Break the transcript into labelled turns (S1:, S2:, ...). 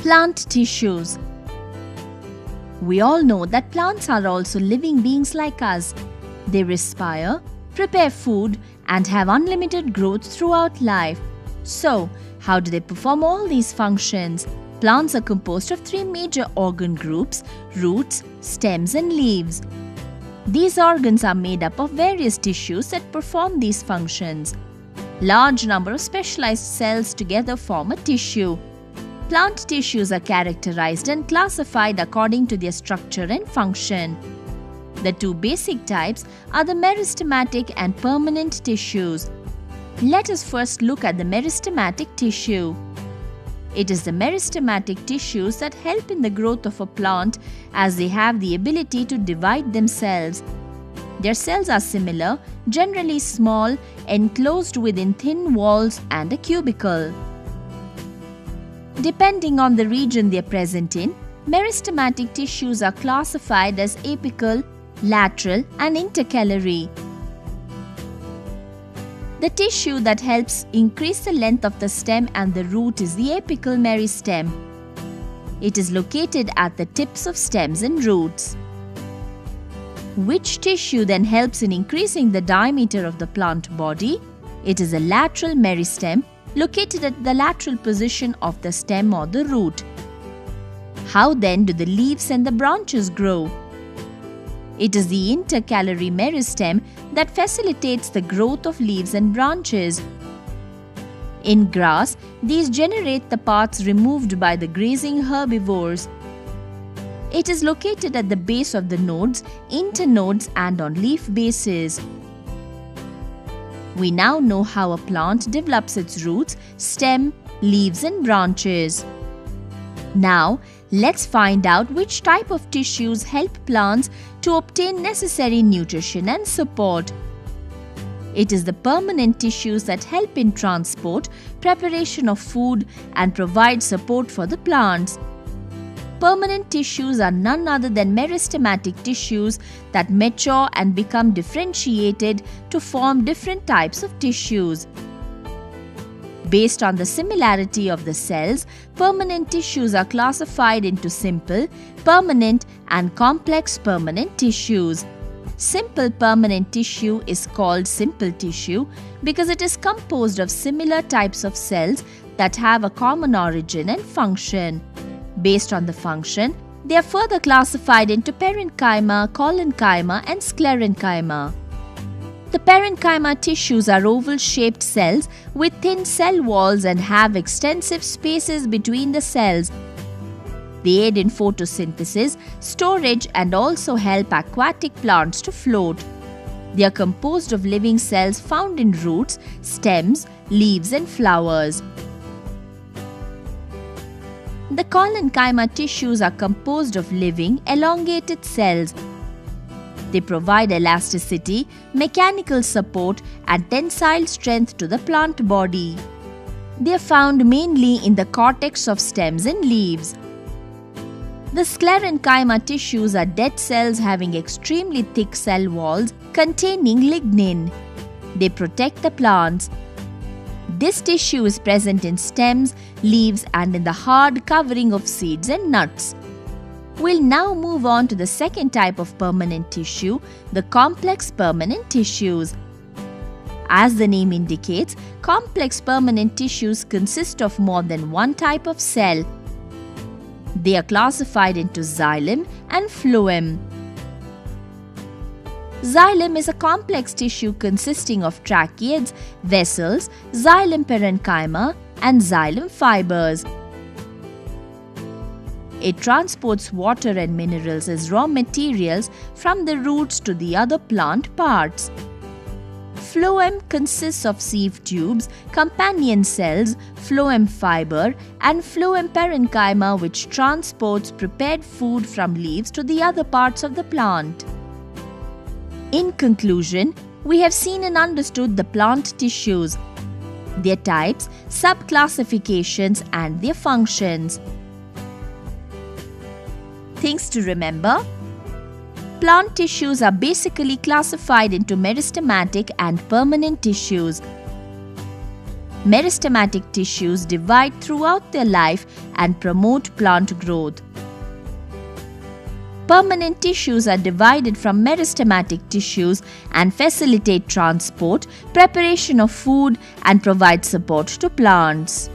S1: Plant tissues. We all know that plants are also living beings like us. They respire, prepare food, and have unlimited growth throughout life. So, how do they perform all these functions? Plants are composed of three major organ groups: roots, stems, and leaves. These organs are made up of various tissues that perform these functions. Large number of specialized cells together form a tissue. Plant tissues are characterized and classified according to their structure and function. The two basic types are the meristematic and permanent tissues. Let us first look at the meristematic tissue. It is the meristematic tissues that help in the growth of a plant as they have the ability to divide themselves. Their cells are similar, generally small, enclosed within thin walls and a cubicle. Depending on the region they are present in, meristematic tissues are classified as apical, lateral, and intercalary. The tissue that helps increase the length of the stem and the root is the apical meristem. It is located at the tips of stems and roots. Which tissue then helps in increasing the diameter of the plant body? It is a lateral meristem located at the lateral position of the stem or the root. How then do the leaves and the branches grow? It is the intercalary meristem that facilitates the growth of leaves and branches. In grass, these generate the parts removed by the grazing herbivores. It is located at the base of the nodes, internodes, and on leaf bases. We now know how a plant develops its roots, stem, leaves, and branches. Now, let's find out which type of tissues help plants to obtain necessary nutrition and support. It is the permanent tissues that help in transport, preparation of food, and provide support for the plants. Permanent tissues are none other than meristematic tissues that mature and become differentiated to form different types of tissues. Based on the similarity of the cells, permanent tissues are classified into simple, permanent, and complex permanent tissues. Simple permanent tissue is called simple tissue because it is composed of similar types of cells that have a common origin and function. Based on the function, they are further classified into parenchyma, collenchyma, and sclerenchyma. The parenchyma tissues are oval-shaped cells with thin cell walls and have extensive spaces between the cells. They aid in photosynthesis, storage, and also help aquatic plants to float. They are composed of living cells found in roots, stems, leaves, and flowers. The collenchyma tissues are composed of living, elongated cells. They provide elasticity, mechanical support, and tensile strength to the plant body. They are found mainly in the cortex of stems and leaves. The sclerenchyma tissues are dead cells having extremely thick cell walls containing lignin. They protect the plants. This tissue is present in stems, leaves, and in the hard covering of seeds and nuts. We'll now move on to the second type of permanent tissue, the complex permanent tissues. As the name indicates, complex permanent tissues consist of more than one type of cell. They are classified into xylem and phloem. Xylem is a complex tissue consisting of tracheids, vessels, xylem parenchyma, and xylem fibers. It transports water and minerals as raw materials from the roots to the other plant parts. Phloem consists of sieve tubes, companion cells, phloem fiber, and phloem parenchyma, which transports prepared food from leaves to the other parts of the plant. In conclusion, we have seen and understood the plant tissues, their types, subclassifications, and their functions. Things to remember: plant tissues are basically classified into meristematic and permanent tissues. Meristematic tissues divide throughout their life and promote plant growth. Permanent tissues are divided from meristematic tissues and facilitate transport, preparation of food, and provide support to plants.